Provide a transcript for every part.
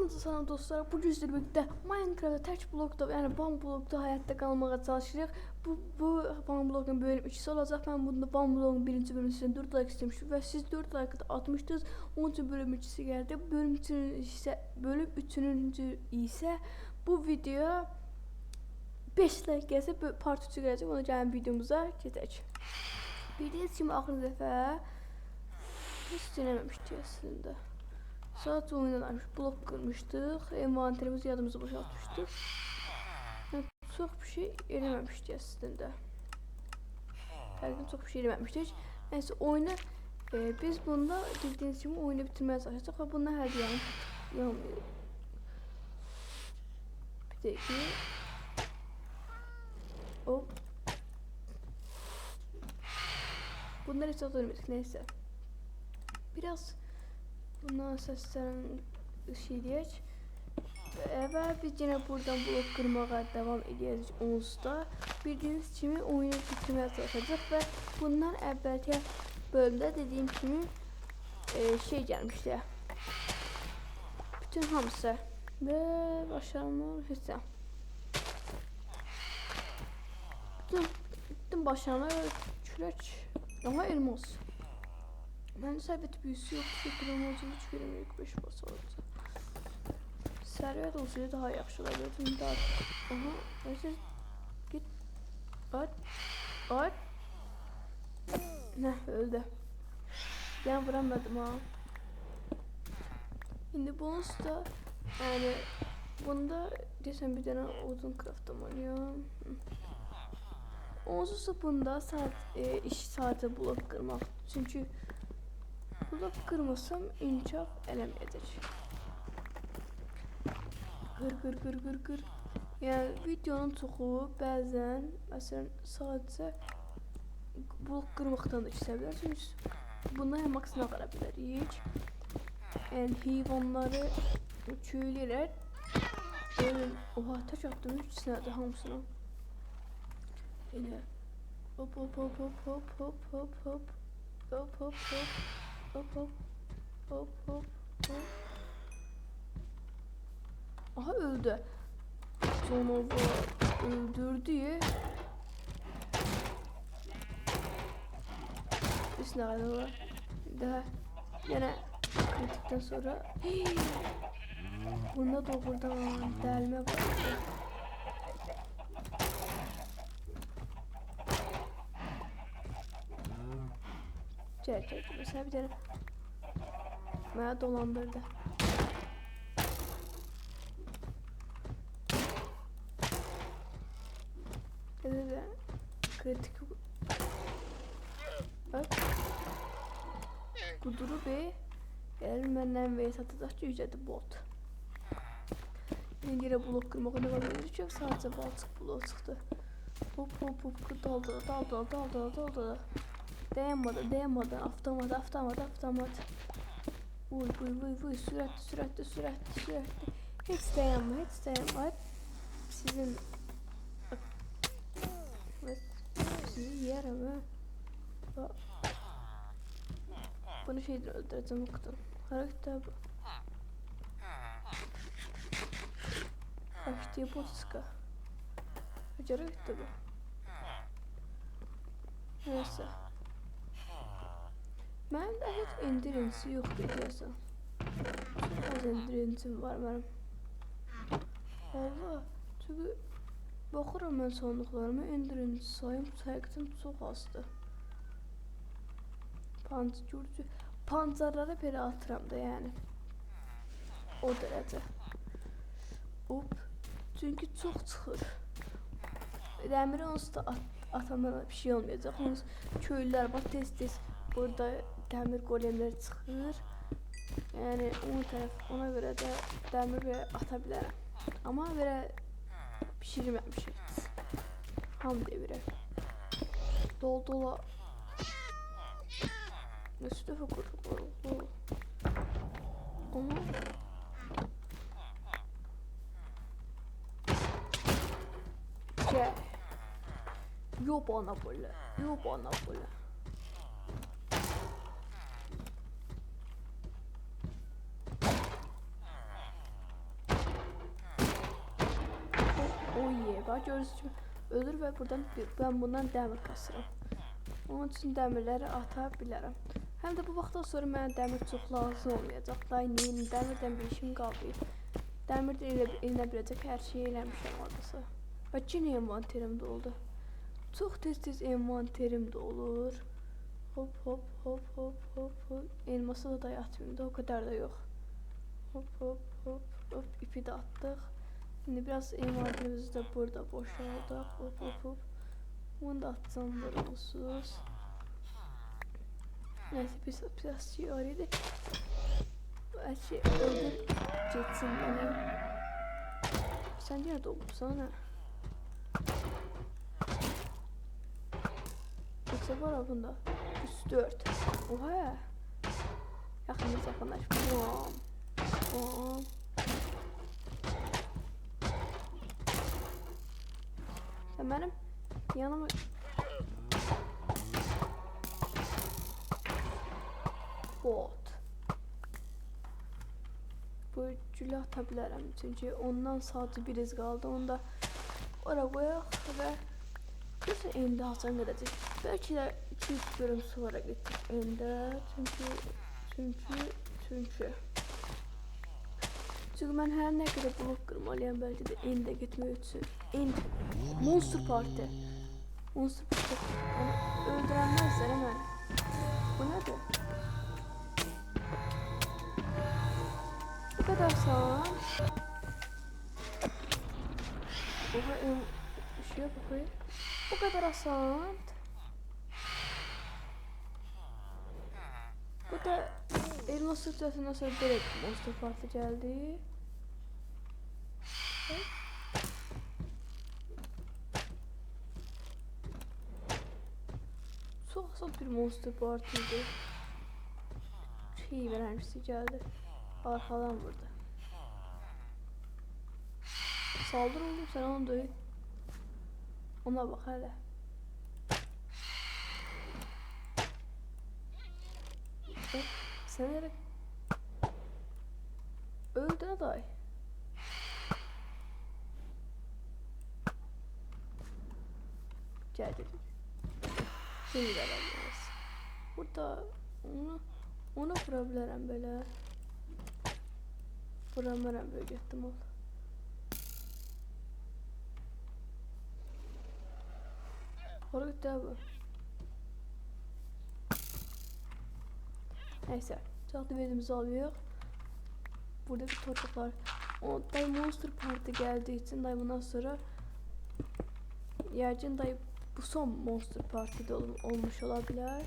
Hamınıza salam dostlar. Bu güzlükdə Minecraft'da tək blokda, yəni ban blokda həyatda qalmağa çalışırıq. Bu ban blokun bölüm 2'si olacaq. Mən bunda ban blokunun birinci bölümünü 4 like istemişdim və siz 4 like atmışdınız. Onun üçün bölüm 2'si gəldi. Bölüm 3'ününcü isə bu videoya 5 like gəlsə part 3'ü gələcək. Ona gələn videomuza keçək. Bildiyiniz kimi axırıncı dəfə heç deneməmişdik əslində. Sadece oynamış, blok kırmıştık, envanterimizi yadımızı boşaltmıştık. Yani çok bir şey elememiştik aslında. Her gün çok bir şey elememiştik. Neyse oyunu biz bunda bildiğiniz gibi oyunu bitirmeye çalışacağız ve bunlar her yani yanmıyor. Bir de hop. Bunları hiç hatırlamıyorduk, neyse. Biraz bundan səslənən şey deyək. Və biz yenə buradan blok qırmağa devam edəcəyik onsuz da. Bildiyiniz kimi oyunu bitirməyə çalışacaq və bundan əvvəlki bölümdə dediyim kimi şey gəlmişdi. Bütün hamısı və başarılar heç nə. Bütün başarılar kürək. Ama elmas. Ben servet büyüsü yok. Şükürüm olacaq. Hiç veremirik 5 bas olacaq. Servet olsaydı daha yaxşı olabilirdi. Aha. Neyse. Git. At. At. Neh öldü. Ben vuramadım ha. Şimdi bonus da yani bunda desem bir tane odun craftlamalıyım. Onsuz bunda iş saati blok kırmak. Çünkü blok kırmasam inkişaf eləməyəcək. Qır. Yani videonun çoxu bəzən məsələn sadəcə blok qırmaqdan da işlə bilər. Çünki bundan hem aksına qara bilərik. Yəni heyvanları köyləyirlər. Oha taş attım 3 sənədə hamısına. Elə hop. Aha öldü. Canavar öldürdü. Biz ne var? Daha yine kritikten sonra bunda da buradan delme var. Çek. Mesela bir tane bana dolandırdı. Evet, kritik. Bak. Kuduru be. Elmenden ve satacakçı ücreti bot. Yine blok kırmak ne kadar çok sadece baltık blok çıktı. Hop daldı. Dayanmadı. Avtomat. Vuy. Süratli. Hiç dayanma. Sizin sizi yerim ha. Bunu şeyden öldüreceğim okudan. Hareket abi. Hareket yapotska. Hareket tabi. Neyse. Mənim də heç endurance yoxdur deyəsən. Çox az endurance var mənim. Valla, çünki baxıram mən sandıqlarıma endurance sayım həqiqətən çox azdır. Pancarlara belə atıram da yəni. O dərəcə. Hop, çünki çox çıxır. Dəmiri onsuz da atandan bir şey olmayacaq. Onsuz köylülər var tez burada dəmir golemlər çıxır. Yəni ona görə də dəmir belə ata bilərəm. Amma belə pişirməmişik. Ham devirə. Dola. Nasıl da qurulur? Ama Yok bana böyle. ye. Bax görürsünüz ki ölür və buradan ben bundan dəmir kasıram. Onun üçün dəmirləri ata bilərəm. Həm də bu vaxtdan sonra mənə dəmir çox lazım olmayacaq. Day neyin dəmirdən bir işim qalmayıb. Dəmir də elinə biləcək hər şeyi eləmişəm oradasa. Və yenə envanterim doldu. Çox tez envanterim dolur. Hop hop hop hop hop hop. Elması da dayatmayayım da o kadar da yok. Hop hop hop hop ipi de attık. Şimdi biraz envanterimizi de burada boşaldık. Hop hop hop. Bunu da atsam olsuz. Neyse biraz şey araydı. Her şey öldür geçsin beni. Sen yine doldursana. Yoksa var ha bunda. 104. Oha. Yakınlaş. Bam. Bam. Sen benim yanıma bot. Bu cülə ata bilərəm çünki ondan sadəcə bir iz qaldı. Onu da ora qoyaq və görürsən indi hasan gedəcək. Bəlkə də 2-3 bölüm sonra getdik indi. Çünki mən hər nə qədər blok qırmalıyam bəlkə də indi getmək üçün. Indi Monster Party. Monster Party. Yəni öldürənməzlər məni. Bu nədir? Bu kadar sağlam. Oha şuraya bakayım. Bu kadar asan. Bu da elma sırtlasından sonra direkt Monster Party geldi. Çok asat bir Monster Party'ydi. Şey vermişti geldi. Arkadan vurdu. Saldır oğlum sen onu duy. Ona bak hele. Sen nereye? Öldü aday. Gel dedim. Şimdi vereceğiz. Burada onu vurabilirim böyle. Vuramıram böyle ihtimal. Oraya gitti abi. Neyse. Çok dividimizi alıyor. Buradaki torpaklar. O dayı Monster Party geldiği için dayı bundan sonra yercin dayı bu son Monster Party'de olmuş olabilir.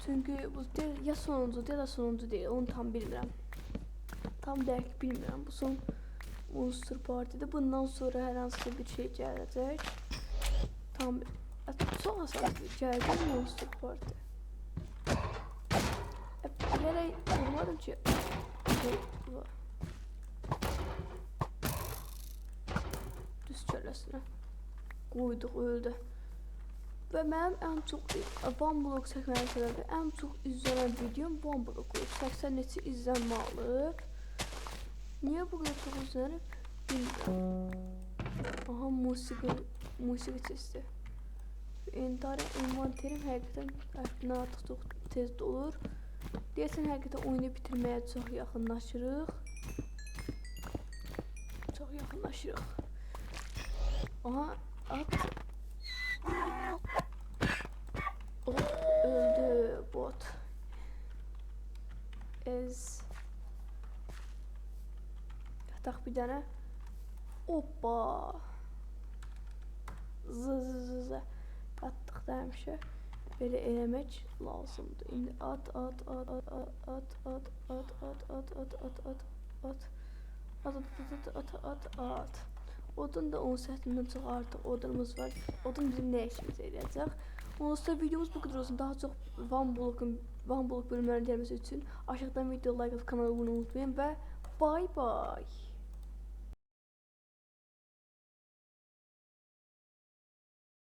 Çünkü bu ya sonuncu ya da sonuncu değil. Onu tam bilmiyorum. Tam derk bilmiyorum. Bu son Monster Party'de. Bundan sonra her an bir şey gelecek. Tam çok asal geldi Monster Party. Bilerek vurmadım ki. Düz çölesine koyduk öldü. Ve benim en çok Bamblok çəkməyə səbəbi en çok izlenen videom Bamblok olub. 80 neçə izlənmə alıb. Niye bu kadar çok izlenip bilmiyorum. Aha musiki sesi. Envanterim həqiqətən artıq çox tez dolur. Deyəsən həqiqətən oyunu bitirməyə çox yaxınlaşırıq. Aha at. Öldü bot. Yataq bir dənə. Hoppa. Zı. Atdıq da həmişə. Belə eləmək lazımdır. İndi at. Odun da 10 saatindən çox artıq odunumuz var. Odun bizim nə işimizə yarayacaq? Onsuz videomuz bu kadar olsun. Daha çok One Block bölümlerini gelmesi için aşağıdan video like atıp kanala abone olmayı unutmayın ve bye bye.